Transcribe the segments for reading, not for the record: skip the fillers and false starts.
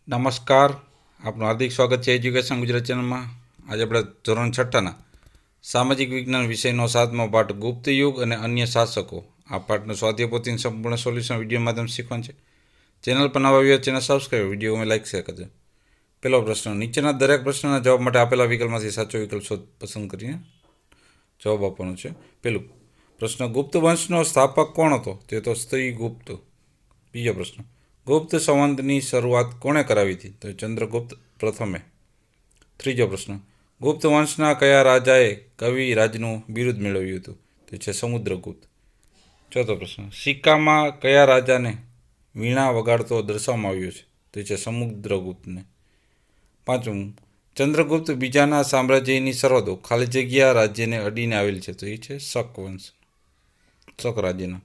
નમસ્કાર, આપનું હાર્દિક સ્વાગત છે એજ્યુકેશન ગુજરાત ચેનલમાં. આજે આપણે ધોરણ 6ના સામાજિક વિજ્ઞાન વિષયનો 7મો પાઠ ગુપ્ત યુગ અને અન્ય શાસકો. આ પાઠનું સ્વાધ્યાય પોથીનું સંપૂર્ણ સોલ્યુશન વિડીયો માધ્યમ શીખવાનું છે. ચેનલ પર નવા વ્યૂઅર ચેનલ સબસ્ક્રાઈબ, વિડીયોમાં લાઈક શેર કરજો. પહેલો પ્રશ્ન, નીચેના દરેક પ્રશ્નના જવાબ માટે આપેલા વિકલ્પમાંથી સાચો વિકલ્પ પસંદ કરીને જવાબ આપવાનો છે. પહેલું પ્રશ્ન, ગુપ્ત વંશનો સ્થાપક કોણ હતો? તે તો સ્ત્રીગુપ્ત. બીજો પ્રશ્ન, ગુપ્ત સંવંતની શરૂઆત કોણે કરાવી હતી? તો ચંદ્રગુપ્ત પ્રથમે. ત્રીજો પ્રશ્ન, ગુપ્ત વંશના કયા રાજાએ કવિ રાજનું બિરુદ મેળવ્યું હતું? તો છે સમુદ્રગુપ્ત. ચોથો પ્રશ્ન, સિક્કામાં કયા રાજાને વીણા વગાડતો દર્શાવવામાં આવ્યો છે? તો છે સમુદ્રગુપ્તને. પાંચમું, ચંદ્રગુપ્ત બીજાના સામ્રાજ્યની સરહદો ખાલી જગ્યા રાજ્યને અડીને આવેલ છે? તો એ છે શક વંશ, શક રાજ્યના.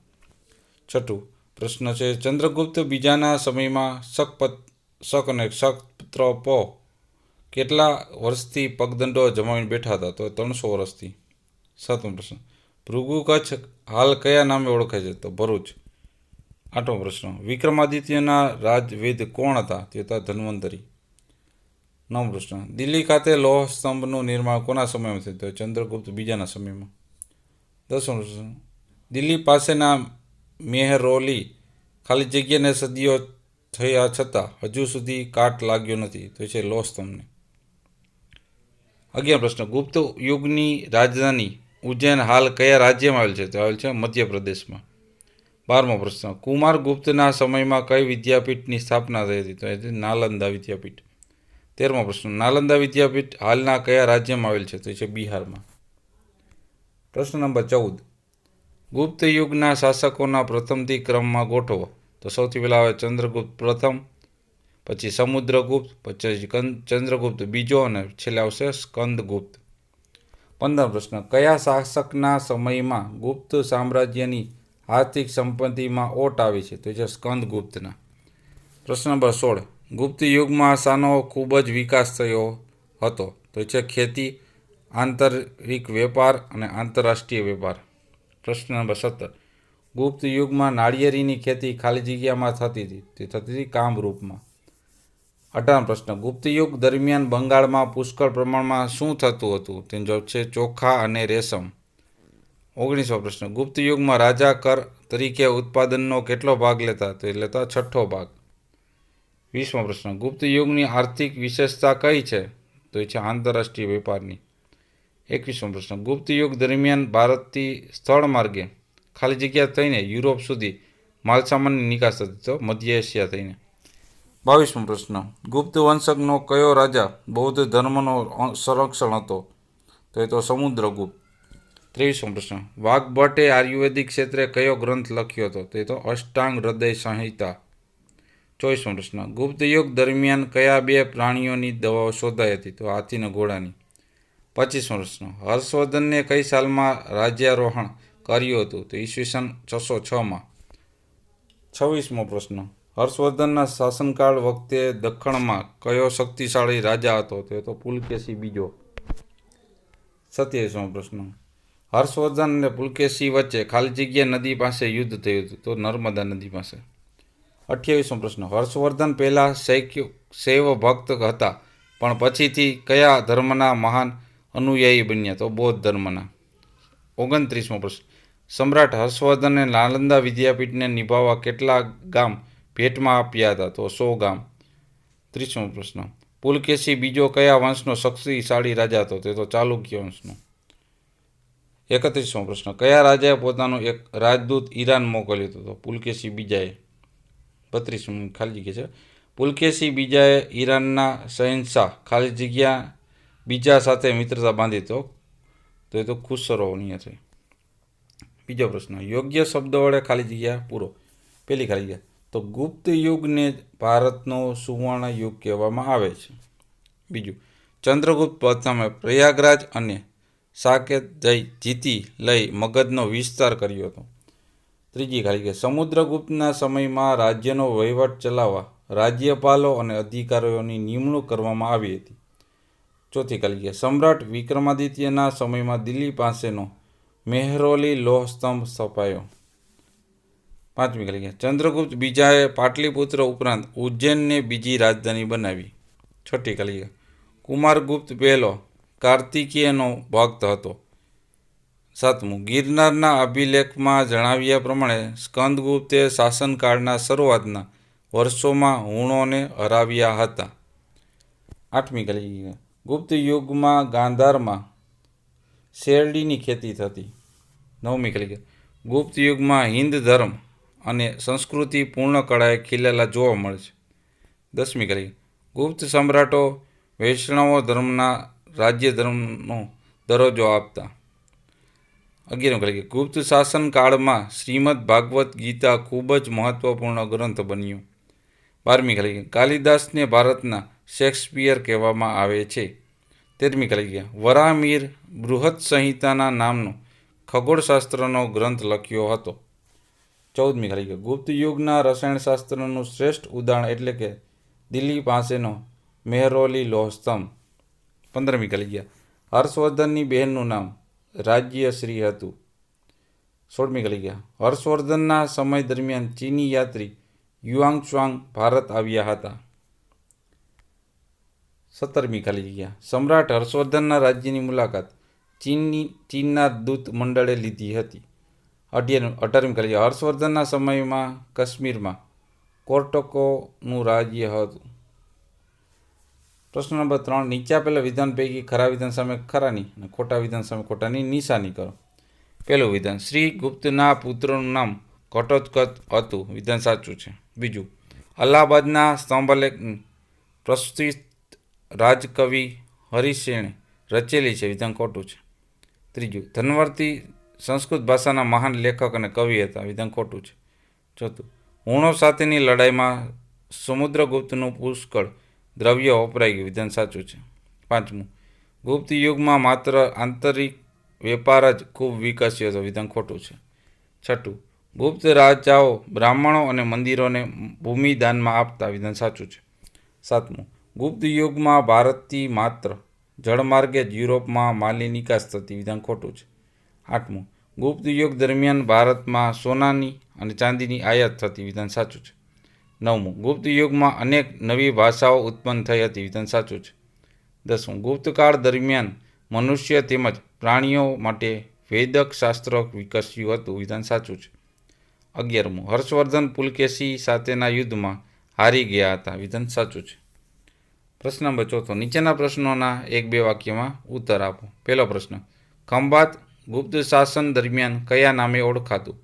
છઠ્ઠું પ્રશ્ન છે, ચંદ્રગુપ્ત બીજાના સમયમાં શક અને ક્ષત્રપો કેટલા વર્ષથી પગદંડો જમાવીને બેઠા હતા? તો 300 વર્ષથી. સાતમો પ્રશ્ન, ભૃગુ કચ્છ હાલ કયા નામે ઓળખાય છે? તો ભરૂચ. આઠમો પ્રશ્ન, વિક્રમાદિત્યના રાજવેદ કોણ હતા? તે હતા ધન્વંતરી. નવમો પ્રશ્ન, દિલ્હી ખાતે લોહ સ્તંભનું નિર્માણ કોના સમયમાં થયું? તો ચંદ્રગુપ્ત બીજાના સમયમાં. દસમો પ્રશ્ન, દિલ્હી પાસેના મેહરૌલી ખાલી જગ્યાને સદીઓ થયા છતાં હજુ સુધી કાટ લાગ્યો નથી? તો છે લોહ સ્તંભને. 11 પ્રશ્ન, ગુપ્ત યુગની રાજધાની ઉજ્જૈન હાલ કયા રાજ્યમાં આવેલ છે? તો આવેલ છે મધ્યપ્રદેશમાં. 12મો પ્રશ્ન, કુમારગુપ્તના સમયમાં કઈ વિદ્યાપીઠની સ્થાપના થઈ હતી? તો એ નાલંદા વિદ્યાપીઠ. 13મો પ્રશ્ન, નાલંદા વિદ્યાપીઠ હાલના કયા રાજ્યમાં આવેલ છે? તો છે બિહારમાં. પ્રશ્ન નંબર 14, ગુપ્ત યુગના શાસકોના પ્રથમથી ક્રમમાં ગોઠવો. તો સૌથી પહેલાં આવે ચંદ્રગુપ્ત પ્રથમ, પછી સમુદ્રગુપ્ત, પછી ચંદ્રગુપ્ત બીજો અને છેલ્લે આવશે સ્કંદગુપ્ત. 15 પ્રશ્ન, કયા શાસકના સમયમાં ગુપ્ત સામ્રાજ્યની આર્થિક સંપત્તિમાં ઓટ આવી છે? તો છે સ્કંદગુપ્તના. પ્રશ્ન નંબર 16, ગુપ્ત યુગમાં શાનો ખૂબ જ વિકાસ થયો હતો? તો છે ખેતી, આંતરિક વેપાર અને આંતરરાષ્ટ્રીય વેપાર. પ્રશ્ન નંબર 17, ગુપ્ત યુગમાં નાળિયેરીની ખેતી ખાલી જગ્યામાં થતી હતી? તે થતી હતી કામરૂપમાં. 18 પ્રશ્ન, ગુપ્ત યુગ દરમિયાન બંગાળમાં પુષ્કળ પ્રમાણમાં શું થતું હતું? તેનો જવાબ છે ચોખા અને રેશમ. 19મો પ્રશ્ન, ગુપ્ત યુગમાં રાજા કર તરીકે ઉત્પાદનનો કેટલો ભાગ લેતા? તો એ લેતા 6ઠ્ઠો ભાગ. 20મો પ્રશ્ન, ગુપ્ત યુગની આર્થિક વિશેષતા કઈ છે? તો એ છે આંતરરાષ્ટ્રીય વેપારની. 21મો પ્રશ્ન, ગુપ્ત યુગ દરમિયાન ભારતથી સ્થળ માર્ગે ખાલી જગ્યા થઈને યુરોપ સુધી માલસામાનની નિકાસ થતી, તો મધ્ય એશિયા થઈને. 22મો પ્રશ્ન, ગુપ્ત વંશકનો કયો રાજા બૌદ્ધ ધર્મનો સંરક્ષણ હતો? તો એ તો સમુદ્રગુપ્ત. 23મો પ્રશ્ન, વાઘભટ્ટે આયુર્વેદિક ક્ષેત્રે કયો ગ્રંથ લખ્યો હતો? તો એ તો અષ્ટાંગ હૃદય સંહિતા. 24મો પ્રશ્ન, ગુપ્ત યુગ દરમિયાન કયા બે પ્રાણીઓની દવાઓ શોધાઈ હતી? તો હાથી અને ઘોડાની. 25મો પ્રશ્ન, હર્ષવર્ધનને કઈ સાલમાં રાજ્યારોહણ કર્યું હતું? તો ઈસવીસન 606માં. 26મો પ્રશ્ન, હર્ષવર્ધનના શાસનકાળ વખતે દખ્ખણમાં કયો શક્તિશાળી રાજા હતો? તો એ તો પુલકેશી બીજો. 27મો પ્રશ્ન, હર્ષવર્ધન અને પુલકેશી વચ્ચે ખાલી જગ્યા નદી પાસે યુદ્ધ થયું હતું? તો નર્મદા નદી પાસે. 28મો પ્રશ્ન, હર્ષવર્ધન પહેલાં શૈવ ભક્ત હતા પણ પછીથી કયા ધર્મના મહાન અનુયાયી બન્યા? તો બૌદ્ધ ધર્મના. 29મો પ્રશ્ન, સમ્રાટ હર્ષવર્ધને નાલંદા વિદ્યાપીઠને નિભાવવા કેટલા ગામ ભેટમાં આપ્યા હતા? તો 100 ગામ. 30મો પ્રશ્ન, પુલકેશી બીજો કયા વંશનો શક્તિશાળી રાજા હતો? તે તો ચાલુક્ય વંશનો. 31મો પ્રશ્ન, કયા રાજાએ પોતાનું એક રાજદૂત ઈરાન મોકલ્યું હતું? તો પુલકેશી બીજાએ. 32 ખાલી જગ્યા છે, પુલકેશી બીજાએ ઈરાનના શહેનશાહ ખાલી જગ્યા બીજા સાથે મિત્રતા બાંધી, તો એ તો ખુસરોની છે. બીજો પ્રશ્ન, યોગ્ય શબ્દો વડે ખાલી જગ્યા પૂરો. પહેલી ખાલી જગ્યા, તો ગુપ્ત યુગને ભારતનો સુવર્ણ યુગ કહેવામાં આવે છે. બીજું, ચંદ્રગુપ્ત પ્રથમે પ્રયાગરાજ અને સાકેત જીતી લઈ મગધનો વિસ્તાર કર્યો હતો. ત્રીજી ખાલી જગ્યા, સમુદ્રગુપ્તના સમયમાં રાજ્યનો વહીવટ ચલાવવા રાજ્યપાલો અને અધિકારીઓની નિમણૂક કરવામાં આવી હતી. ચોથી ખાલી જગ્યા, સમ્રાટ વિક્રમાદિત્યના સમયમાં દિલ્હી પાસેનો મેહરૌલી લોહ સ્તંભ સ્થપાયો. પાંચમી કરી ગયા ચંદ્રગુપ્ત બીજાએ પાટલીપુત્ર ઉપરાંત ઉજ્જૈનને બીજી રાજધાની બનાવી. છઠ્ઠી કરી ગયા કુમારગુપ્ત પહેલો કાર્તિકેયનો ભક્ત હતો. સાતમું ગિરનારના અભિલેખમાં જણાવ્યા પ્રમાણે સ્કંદગુપ્તે શાસનકાળના શરૂઆતના વર્ષોમાં હુણોને હરાવ્યા હતા. આઠમી કરી ગયા ગુપ્ત યુગમાં ગાંધારમાં શેરડીની ખેતી થતી. નવમી કરી ગયા ગુપ્ત યુગમાં હિન્દ ધર્મ અને સંસ્કૃતિ પૂર્ણ કળાએ ખીલેલા જોવા મળે છે. દસમી કરી ગુપ્ત સમ્રાટો વૈષ્ણવ ધર્મના રાજ્ય ધર્મનો દરજ્જો આપતા. 11મી કરી ગુપ્ત શાસન કાળમાં શ્રીમદ ભાગવત ગીતા ખૂબ જ મહત્વપૂર્ણ ગ્રંથ બન્યો. 12મી કરી કાલિદાસને ભારતના શેક્સપિયર કહેવામાં આવે છે. 13મી કરી વરાહમિહિર બૃહદ સંહિતાના નામનો ખગોળશાસ્ત્રનો ગ્રંથ લખ્યો હતો. 14મી કરી ગુપ્ત યુગના રસાયણશાસ્ત્રનું શ્રેષ્ઠ ઉદાહરણ એટલે કે દિલ્હી પાસેનો મેહરૌલી લોહ સ્તંભ. 15મી કરી હર્ષવર્ધનની બહેનનું નામ રાજ્યશ્રી હતું. 16મી કરી હર્ષવર્ધનના સમય દરમિયાન ચીની યાત્રી યુઆંગચ્વાંગ ભારત આવ્યા હતા. 17મી ખાલી જગ્યા સમ્રાટ હર્ષવર્ધનના રાજ્યની મુલાકાત ચીનના દૂત મંડળે લીધી હતી. 18મી ખાલી જગ્યા હર્ષવર્ધનના સમયમાં કાશ્મીરમાં કોર્ટકોનું રાજ્ય હતું. પ્રશ્ન નંબર 3 નીચે આપેલા વિધાન પૈકી ખરા વિધાન સામે ખરાની અને ખોટા વિધાન સામે ખોટાની નિશાની કરો. પહેલું વિધાન શ્રી ગુપ્તના પુત્રનું નામ ઘટોત્કચ હતું. વિધાન સાચું છે. બીજું અલ્હાબાદના સ્તંભાલેખ પ્રસ્તુત રાજકવિ હરિસેણે રચેલી છે. વિધાન ખોટું છે. ત્રીજું ધનવર્તી સંસ્કૃત ભાષાના મહાન લેખક અને કવિ હતા. વિધાન ખોટું છે. ચોથું હુણો સાથેની લડાઈમાં સમુદ્રગુપ્તનું પુષ્કળ દ્રવ્ય વપરાઈ ગયું. વિધાન સાચું છે. પાંચમું ગુપ્ત યુગમાં માત્ર આંતરિક વેપાર જ ખૂબ વિકસ્યો હતો. વિધાન ખોટું છે. છઠ્ઠું ગુપ્ત રાજાઓ બ્રાહ્મણો અને મંદિરોને ભૂમિદાનમાં આપતા. વિધાન સાચું છે. સાતમું ગુપ્ત યુગમાં ભારતથી માત્ર જળમાર્ગે જ યુરોપમાં માલની નિકાસ થતી. વિધાન ખોટું છે. આઠમું ગુપ્ત યુગ દરમિયાન ભારતમાં સોનાની અને ચાંદીની આયાત થતી. વિધાન સાચું છે. નવમું ગુપ્ત યુગમાં અનેક નવી ભાષાઓ ઉત્પન્ન થઈ હતી. વિધાન સાચું છે. દસમું ગુપ્તકાળ દરમિયાન મનુષ્ય તેમજ પ્રાણીઓ માટે વૈદક શાસ્ત્ર વિકસ્યું હતું. વિધાન સાચું છે. 11મું હર્ષવર્ધન પુલકેશી સાથેના યુદ્ધમાં હારી ગયા હતા. વિધાન સાચું છે. પ્રશ્ન નંબર 4 નીચેના પ્રશ્નોના 1-2 વાક્યમાં ઉત્તર આપો. પહેલો પ્રશ્ન ખંભાત ગુપ્ત શાસન દરમિયાન કયા નામે ઓળખાતું?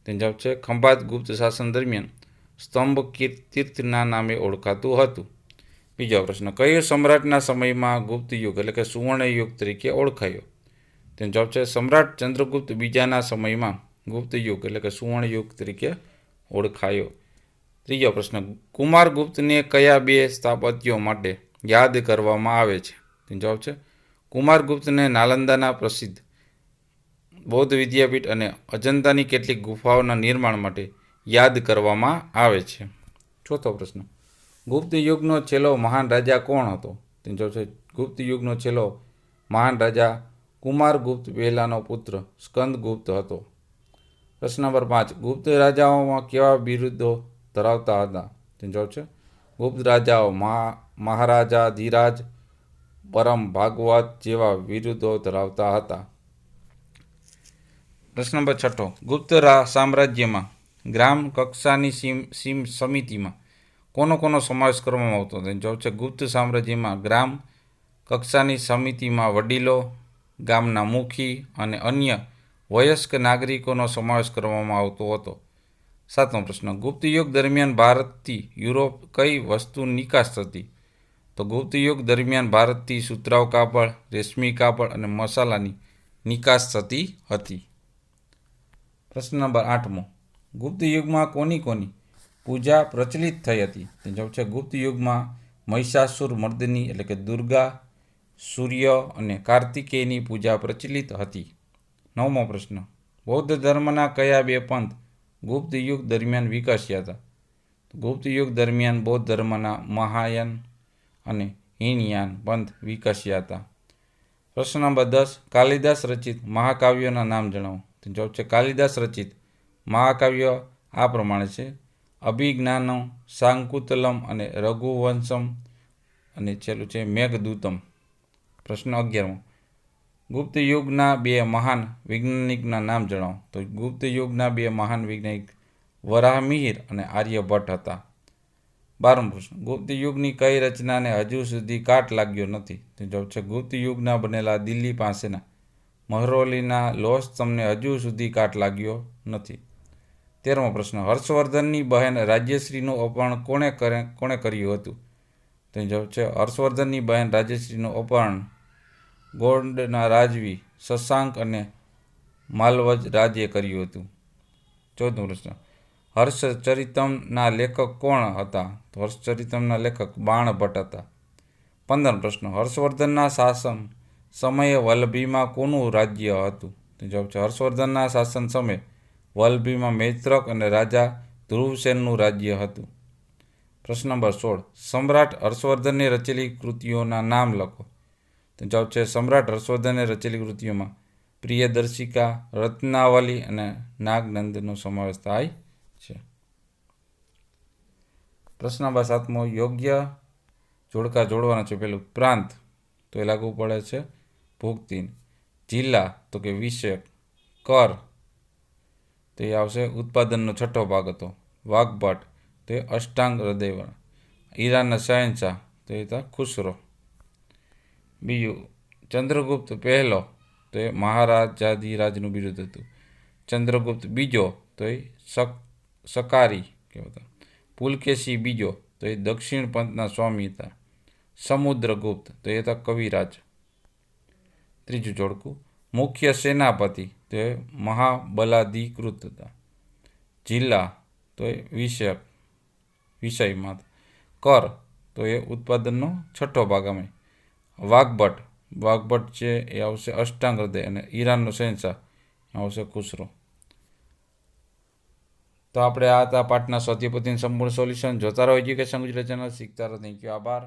તેનો જવાબ છે ખંભાત ગુપ્ત શાસન દરમિયાન સ્તંભ તીર્થના નામે ઓળખાતું હતું. બીજો પ્રશ્ન કયો સમ્રાટના સમયમાં ગુપ્ત યુગ એટલે કે સુવર્ણ યુગ તરીકે ઓળખાયો? તેનો જવાબ છે સમ્રાટ ચંદ્રગુપ્ત બીજાના સમયમાં ગુપ્ત યુગ એટલે કે સુવર્ણ યુગ તરીકે ઓળખાયો. ત્રીજો પ્રશ્ન કુમારગુપ્તને કયા 2 સ્થાપત્યો માટે યાદ કરવામાં આવે છે? તેનો જવાબ છે કુમારગુપ્તને નાલંદાના પ્રસિદ્ધ બૌદ્ધ વિદ્યાપીઠ અને અજંતાની કેટલીક ગુફાઓના નિર્માણ માટે યાદ કરવામાં આવે છે. ચોથો પ્રશ્ન ગુપ્ત યુગનો છેલ્લો મહાન રાજા કોણ હતો? તેનો જવાબ છે ગુપ્ત યુગનો છેલ્લો મહાન રાજા કુમારગુપ્ત પહેલાનો પુત્ર સ્કંદગુપ્ત હતો. પ્રશ્ન નંબર 5 ગુપ્ત રાજાઓમાં કેવા બિરુદો ધરાવતા હતા? તેનો જવાબ છે ગુપ્ત રાજાઓ મહારાજા ધીરાજ પરમ ભાગવત જેવા બિરુદો ધરાવતા હતા. પ્રશ્ન નંબર 6 ગુપ્ત સામ્રાજ્યમાં ગ્રામ કક્ષાની સમિતિમાં કોનો સમાવેશ કરવામાં આવતો? તેનો જવાબ છે ગુપ્ત સામ્રાજ્યમાં ગ્રામ કક્ષાની સમિતિમાં વડીલો, ગામના મુખી અને અન્ય વયસ્ક નાગરિકોનો સમાવેશ કરવામાં આવતો હતો. 7મો પ્રશ્ન ગુપ્ત યુગ દરમિયાન ભારતથી યુરોપ કઈ વસ્તુની નિકાસ થતી? તો ગુપ્ત યુગ દરમિયાન ભારતથી સુતરાઉ કાપડ, રેશમી કાપડ અને મસાલાની નિકાસ થતી હતી. પ્રશ્ન નંબર 8મો ગુપ્ત યુગમાં કોની પૂજા પ્રચલિત થઈ હતી? તે જવાબ છે ગુપ્ત યુગમાં મહિષાસુર મર્દની એટલે કે દુર્ગા, સૂર્ય અને કાર્તિકેયની પૂજા પ્રચલિત હતી. 9મો પ્રશ્ન બૌદ્ધ ધર્મના કયા 2 પંથ ગુપ્ત યુગ દરમિયાન વિકસ્યા હતા? ગુપ્ત યુગ દરમિયાન બૌદ્ધ ધર્મના મહાયાન અને હીનયાન પંથ વિકસ્યા હતા. પ્રશ્ન નંબર 10 કાલિદાસ રચિત મહાકાવ્યોના નામ જણાવો. તો જવાબ છે કાલિદાસ રચિત મહાકાવ્ય આ પ્રમાણે છે: અભિજ્ઞાનો, શાંકુતલમ અને રઘુવંશમ, અને છેલ્લું છે મેઘદૂતમ. પ્રશ્ન 11મો, ગુપ્ત યુગના બે મહાન વૈજ્ઞાનિકના નામ જણાવો. તો ગુપ્ત યુગના બે મહાન વૈજ્ઞાનિક વરાહમિહિર અને આર્યભટ્ટ હતા. 12મો પ્રશ્ન, ગુપ્ત યુગની કઈ રચનાને હજુ સુધી કાટ લાગ્યો નથી? તો જવાબ છે ગુપ્ત યુગના બનેલા દિલ્હી પાસેના મહરૌલીના લોહ સ્તંભને હજુ સુધી કાટ લાગ્યો નથી. 13મો પ્રશ્ન, હર્ષવર્ધનની બહેન રાજ્યશ્રીનું અપહરણ કોણે કર્યું હતું? તો જવાબ છે હર્ષવર્ધનની બહેન રાજ્યશ્રીનું અપહરણ ગોંડના રાજવી શશાંક અને માલવજ રાજે કર્યું હતું. 14મો પ્રશ્ન, હર્ષચરિતમના લેખક કોણ હતા? તો હર્ષચરિતમના લેખક બાણભટ્ટ હતા. 15મો પ્રશ્ન, હર્ષવર્ધનના શાસન સમયે વલ્લભીમાં કોનું રાજ્ય હતું? તો જવાબ છે હર્ષવર્ધનના શાસન સમયે વલ્લભીમાં મૈત્રક અને રાજા ધ્રુવસેનનું રાજ્ય હતું. પ્રશ્ન નંબર 16, સમ્રાટ હર્ષવર્ધને રચેલી કૃતિઓના નામ લખો. તો જવાબ છે સમ્રાટ હર્ષવર્ધને રચેલી કૃતિઓમાં પ્રિયદર્શિકા, રત્નાવલી અને નાગનંદનો સમાવેશ થાય છે. પ્રશ્ન નંબર 7મો, યોગ્ય જોડકા જોડવાના છે. પેલું પ્રાંત, તો એ લાગુ પડે છે ભુક્તિન. જિલ્લા, તો કે વિષયક. કર, તો એ આવશે ઉત્પાદનનો છઠ્ઠો ભાગ હતો. વાગ્ભટ, તો એ અષ્ટાંગ હૃદયવાળા. ઈરાનના શહેનશાહ, તો એ હતા ખુસરો. બીજું, ચંદ્રગુપ્ત પહેલો, તો એ મહારાજાધિરાજનું બિરુદ હતું. ચંદ્રગુપ્ત બીજો, તો એ સકારી કહેવાતા. પુલકેશી બીજો, તો એ દક્ષિણ પંથના સ્વામી હતા. સમુદ્રગુપ્ત, તો એ હતા કવિરાજ. ત્રીજું જોડકું, મુખ્ય સેનાપતિ, તો એ મહાબલાધિકૃત હતા. જિલ્લા, તો એ વિષયમાં. કર, તો એ ઉત્પાદનનો છઠ્ઠો ભાગ અમે. વાગ્ભટ છે એ આવશે અષ્ટાંગ હૃદય, અને ઈરાનનો શહેનશાહ આવશે ખુસરો. તો આપણે આ હતા પાઠના સ્વાધ્યાય પોથીનું સંપૂર્ણ સોલ્યુશન. જોતા રહો એજ્યુકેશન ગુજરાત ચેનલ. શીખતા રહો. Thank you. આભાર.